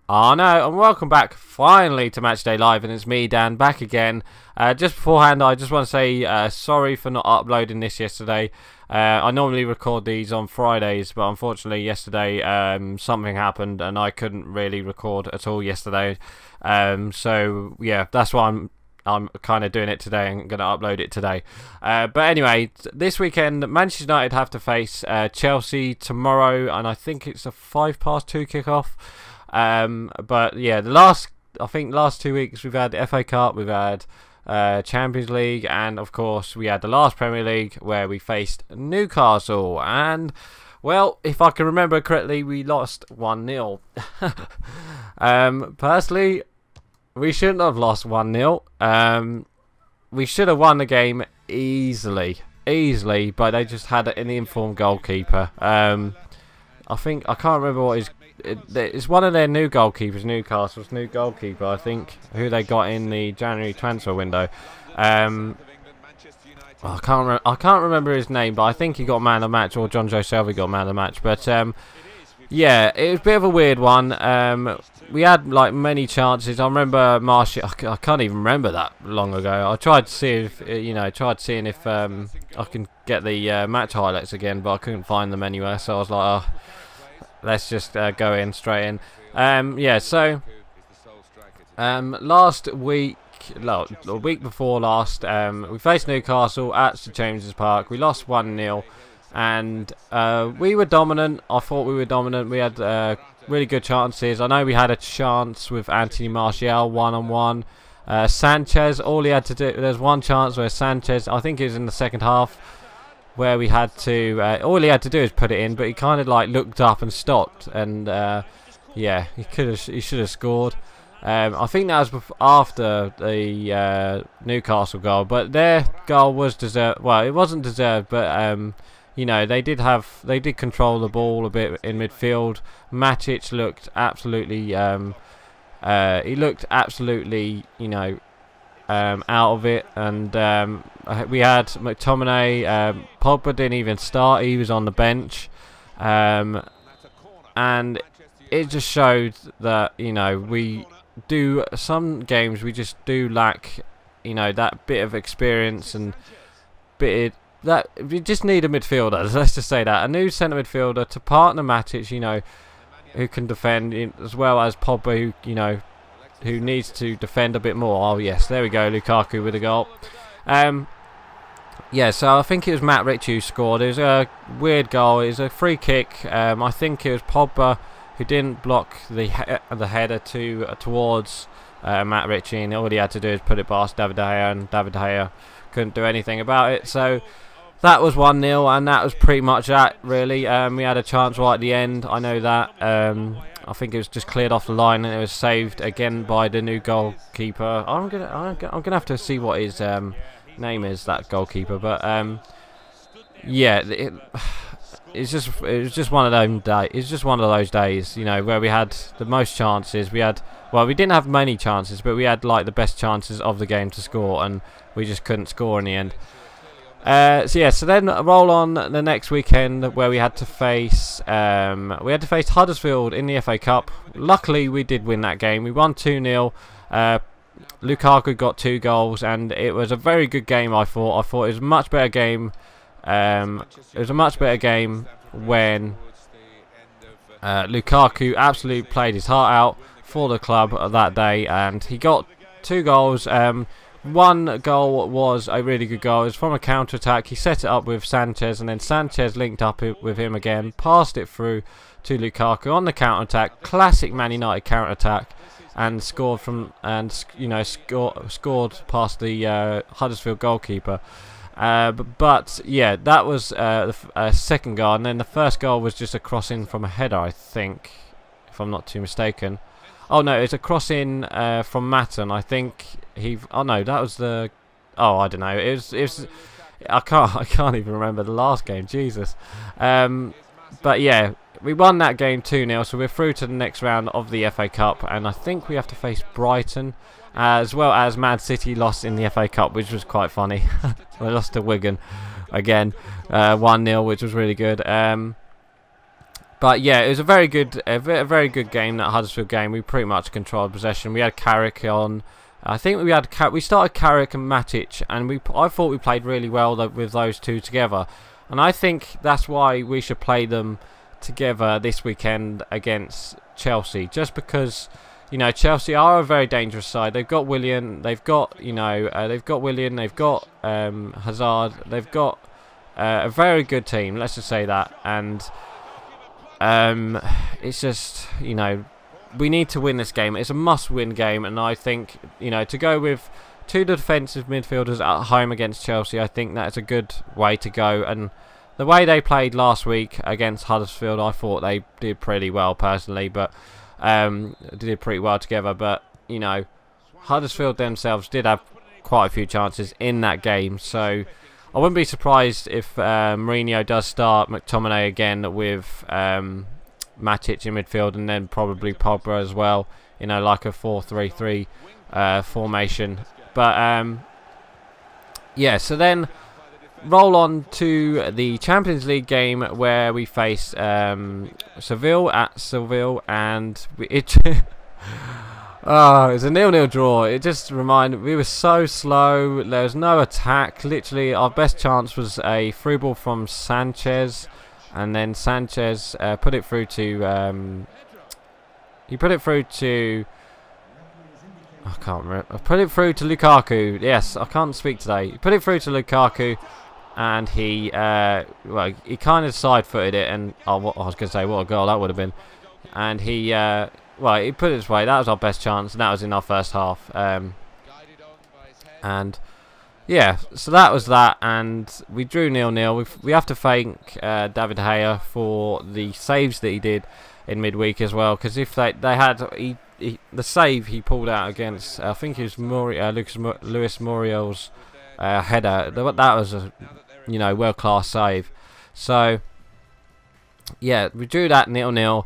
Oh no, and welcome back finally to Matchday Live, and it's me, Dan, back again. Just beforehand, I just want to say sorry for not uploading this yesterday. I normally record these on Fridays, but unfortunately yesterday something happened and I couldn't really record at all yesterday. So yeah, that's why I'm kind of doing it today and going to upload it today. But anyway, this weekend Manchester United have to face Chelsea tomorrow, and I think it's a 2:05 kickoff. But yeah, I think the last 2 weeks we've had the FA Cup, we've had Champions League, and of course we had the last Premier League where we faced Newcastle, and well, if I can remember correctly, we lost 1-0. Personally, we shouldn't have lost 1-0. We should have won the game easily, but they just had an informed goalkeeper. I can't remember what his. It's one of their new goalkeepers, Newcastle's new goalkeeper, I think, who they got in the January transfer window. I can't remember his name, but I think he got man of the match, or John Joe Shelby got man of the match. But yeah, it was a bit of a weird one. We had like many chances. I remember Martial. I can't even remember that long ago. I tried to see if seeing if I can get the match highlights again, but I couldn't find them anywhere. So I was like, oh, let's just go in straight in. Yeah. So last week, the week before last, we faced Newcastle at St James's Park. We lost 1-0. And we were dominant. I thought we were dominant. We had really good chances. I know we had a chance with Anthony Martial one-on-one. Sanchez, all he had to do, there's one chance where Sanchez, I think it was in the second half, where we had to, all he had to do is put it in, but he kind of like looked up and stopped, and yeah, he should have scored. I think that was after the Newcastle goal, but their goal was deserved. Well, it wasn't deserved, but you know, they did control the ball a bit in midfield. Matic looked absolutely, he looked absolutely, you know, out of it. And we had McTominay. Pogba didn't even start; he was on the bench, and it just showed that, you know, some games we just do lack, you know, that bit of experience and that we just need a midfielder. Let's just say that, a new centre midfielder to partner Matic, you know, who can defend, as well as Pogba, who, you know, who needs to defend a bit more. Oh yes, there we go, Lukaku with a goal. Yeah, so I think it was Matt Ritchie who scored. It was a weird goal. It was a free kick. I think it was Pogba who didn't block the header towards Matt Ritchie, and all he had to do is put it past David De Gea, and David De Gea couldn't do anything about it. So that was 1-0, and that was pretty much that, really. We had a chance right at the end, I know that. I think it was just cleared off the line, and it was saved again by the new goalkeeper. I'm gonna have to see what his name is, that goalkeeper. But yeah, it was just one of those days. It's just one of those days, you know, where we had the most chances. We didn't have many chances, but we had like the best chances of the game to score, and we just couldn't score in the end. So yeah, so then roll on the next weekend where we had to face Huddersfield in the FA Cup. Luckily, we did win that game. We won 2-0. Lukaku got 2 goals, and it was a very good game. I thought it was a much better game. It was a much better game when Lukaku absolutely played his heart out for the club that day, and he got 2 goals. One goal was a really good goal. It was from a counter-attack. He set it up with Sanchez, and then Sanchez linked up with him again, passed it through to Lukaku on the counter-attack. Classic Man United counter-attack, and scored scored past the Huddersfield goalkeeper. But yeah, that was the second goal, and then the first goal was just a cross-in from a header, I think, if I'm not too mistaken. Oh no, it's a cross-in from Matten. I think oh no, that was the. Oh, I don't know. It was. I can't even remember the last game. Jesus. But yeah, we won that game 2-0, so we're through to the next round of the FA Cup, and I think we have to face Brighton, as well as Man City lost in the FA Cup, which was quite funny. We lost to Wigan again, 1-0, which was really good. But yeah, it was a very good game, that Huddersfield game. We pretty much controlled possession. We had Carrick on. I think we started Carrick and Matic, and I thought we played really well with those two together. And I think that's why we should play them together this weekend against Chelsea, just because, you know, Chelsea are a very dangerous side. They've got Willian, they've got, you know, they've got Hazard, they've got a very good team. Let's just say that. And it's just, you know, we need to win this game. It's a must-win game, and I think, you know, to go with two defensive midfielders at home against Chelsea, I think that's a good way to go. And the way they played last week against Huddersfield, I thought they did pretty well personally, but did pretty well together. But, you know, Huddersfield themselves did have quite a few chances in that game, so I wouldn't be surprised if Mourinho does start McTominay again with Matic in midfield, and then probably Pogba as well, you know, like a 4-3-3 formation. But yeah, so then roll on to the Champions League game where we faced Seville at Seville, and oh, it was a 0-0 draw. It just reminded, we were so slow. There was no attack. Literally, our best chance was a through ball from Sanchez, and then Sanchez put it through to I can't remember. I put it through to Lukaku. Yes, I can't speak today. He put it through to Lukaku, and he well, he kind of side-footed it, and I was going to say, what a goal that would have been. And he well, he put it this way. That was our best chance, and that was in our first half. And yeah, so that was that, and we drew 0-0. We have to thank David De Gea for the saves that he did in midweek as well, because if they had the save he pulled out against, I think it was Luis Muriel's header. That was a, you know, world-class save. So yeah, we drew that 0-0,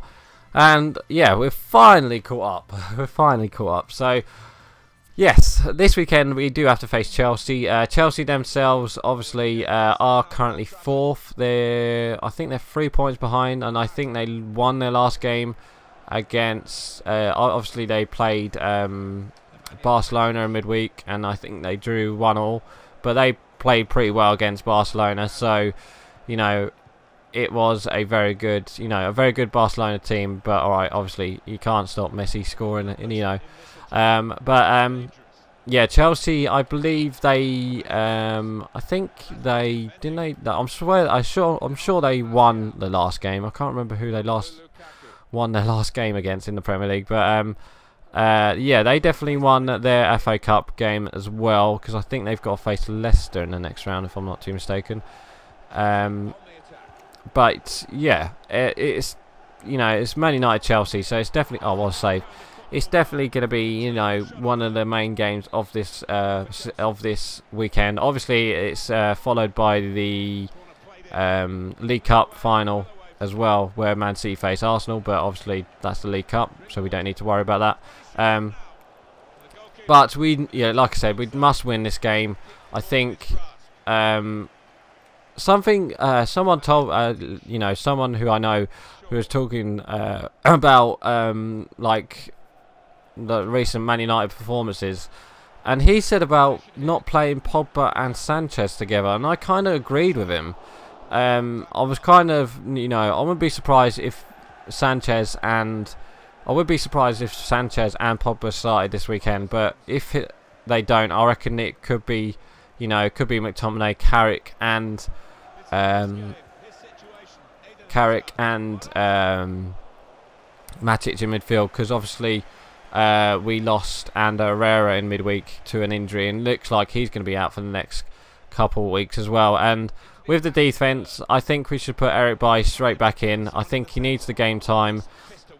and yeah, we're finally caught up. We're finally caught up. So yes, this weekend we do have to face Chelsea. Chelsea themselves obviously are currently 4th. I think they're 3 points behind, and I think they won their last game against, obviously they played Barcelona in midweek, and I think they drew 1-1, but they played pretty well against Barcelona. So, you know, it was a very good, you know, a very good Barcelona team. But alright, obviously you can't stop Messi scoring, you know. Yeah, Chelsea, I believe they, I think they didn't. I'm sure they won the last game. I can't remember who they won their last game against in the Premier League, but yeah, they definitely won their FA Cup game as well, because I think they've got to face Leicester in the next round, if I'm not too mistaken. But yeah, it's, you know, it's Man United Chelsea, so it's definitely, oh, well, save. It's definitely going to be, you know, one of the main games of this weekend. Obviously, it's followed by the League Cup final as well, where Man City face Arsenal, but obviously that's the League Cup, so we don't need to worry about that. But yeah, like I said, we must win this game. I think someone told, you know, someone who I know who was talking about like the recent Man United performances, and he said about not playing Pogba and Sanchez together, and I kind of agreed with him. I was kind of, you know, I wouldn't be surprised if Sanchez and Pogba started this weekend, but if they don't, I reckon it could be, you know, it could be McTominay, Carrick and Matic in midfield, because obviously we lost Ander Herrera in midweek to an injury, and looks like he's going to be out for the next couple of weeks as well. And with the defence, I think we should put Eric Bailly straight back in. I think he needs the game time,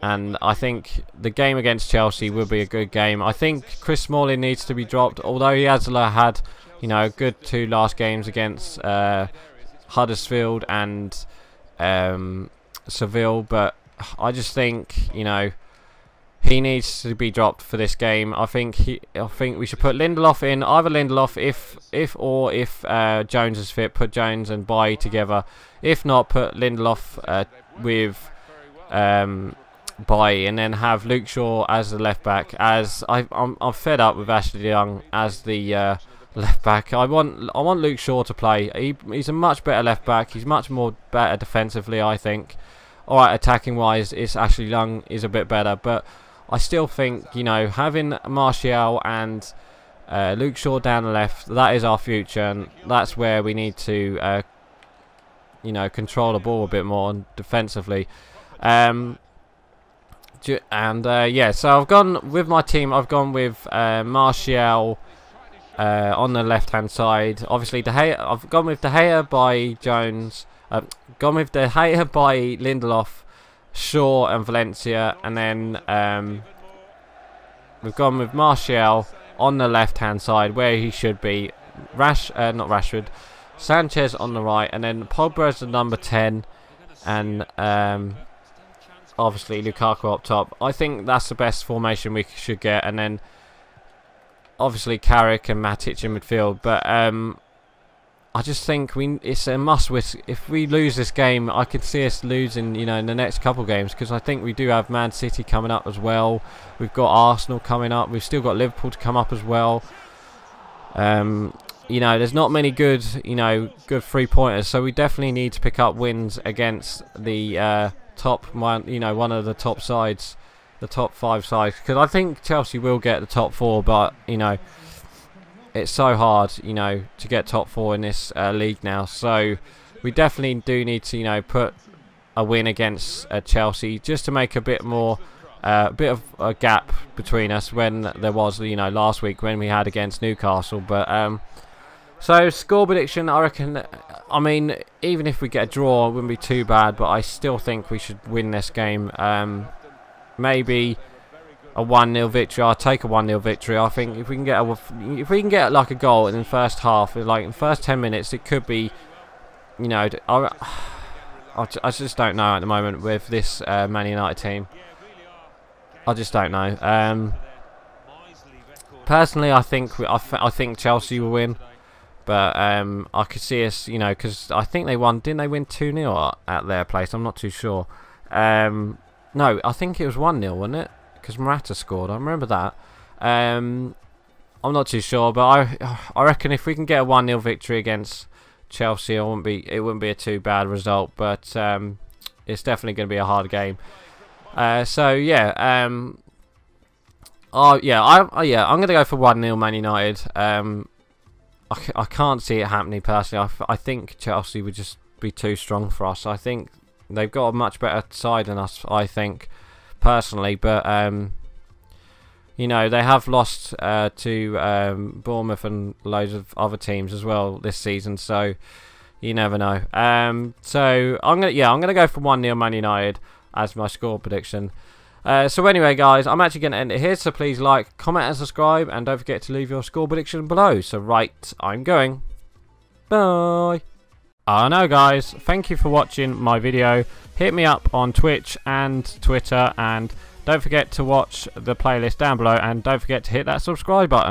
and I think the game against Chelsea will be a good game. I think Chris Smalling needs to be dropped, although he has had, you know, a good 2 last games against Huddersfield and Seville, but I just think, you know, he needs to be dropped for this game. I think we should put Lindelof in. Either Lindelof, if Jones is fit, put Jones and Bailly together. If not, put Lindelof with Bailly, and then have Luke Shaw as the left back. As I'm fed up with Ashley Young as the left back. I want Luke Shaw to play. He's a much better left back. He's much more better defensively, I think. Alright, attacking wise, it's Ashley Young is a bit better, but I still think, you know, having Martial and Luke Shaw down the left, that is our future, and that's where we need to you know, control the ball a bit more defensively. Yeah, so I've gone with my team. I've gone with Martial on the left hand side. Obviously, I've gone with De Gea by Jones. Gone with De Gea by Lindelof, Shaw and Valencia, and then we've gone with Martial on the left hand side where he should be. Not Rashford, Sanchez on the right, and then Pogba as the number 10, and obviously Lukaku up top. I think that's the best formation we should get, and then obviously Carrick and Matic in midfield. But I just think it's a must. If we lose this game, I could see us losing, you know, in the next couple games, because I think we do have Man City coming up as well. We've got Arsenal coming up. We've still got Liverpool to come up as well. You know, there's not many good, you know, good 3-pointers. So we definitely need to pick up wins against the top one, you know, one of the top sides, the top 5 sides. Because I think Chelsea will get the top 4, but you know, it's so hard, you know, to get top 4 in this league now. So we definitely do need to, you know, put a win against Chelsea just to make a bit more, bit of a gap between us when there was, you know, last week when we had against Newcastle. But so score prediction, I reckon. I mean, even if we get a draw, it wouldn't be too bad. But I still think we should win this game. Maybe a 1-0 victory. I'll take a 1-0 victory. I think if we can get like a goal in the first half, like in the first 10 minutes, it could be, you know, I just don't know at the moment with this Man United team. I just don't know. Personally, I think Chelsea will win, but I could see us, you know, because I think they won. Didn't they win 2-0 at their place? I'm not too sure. No, I think it was 1-0, wasn't it? Because Morata scored. I remember that. I'm not too sure, but I reckon if we can get a 1-0 victory against Chelsea, it wouldn't be a too bad result. But it's definitely going to be a hard game. So yeah, I'm going to go for 1-0 Man United. I can't see it happening personally. I think Chelsea would just be too strong for us. I think they've got a much better side than us, I think, personally. But you know, they have lost to Bournemouth and loads of other teams as well this season, so you never know. So I'm gonna go for 1-0 Man United as my score prediction. So anyway, guys, I'm actually going to end it here. So please like, comment, and subscribe, and don't forget to leave your score prediction below. So right, I'm going. Bye. I know, guys. Thank you for watching my video. Hit me up on Twitch and Twitter, and don't forget to watch the playlist down below, and don't forget to hit that subscribe button.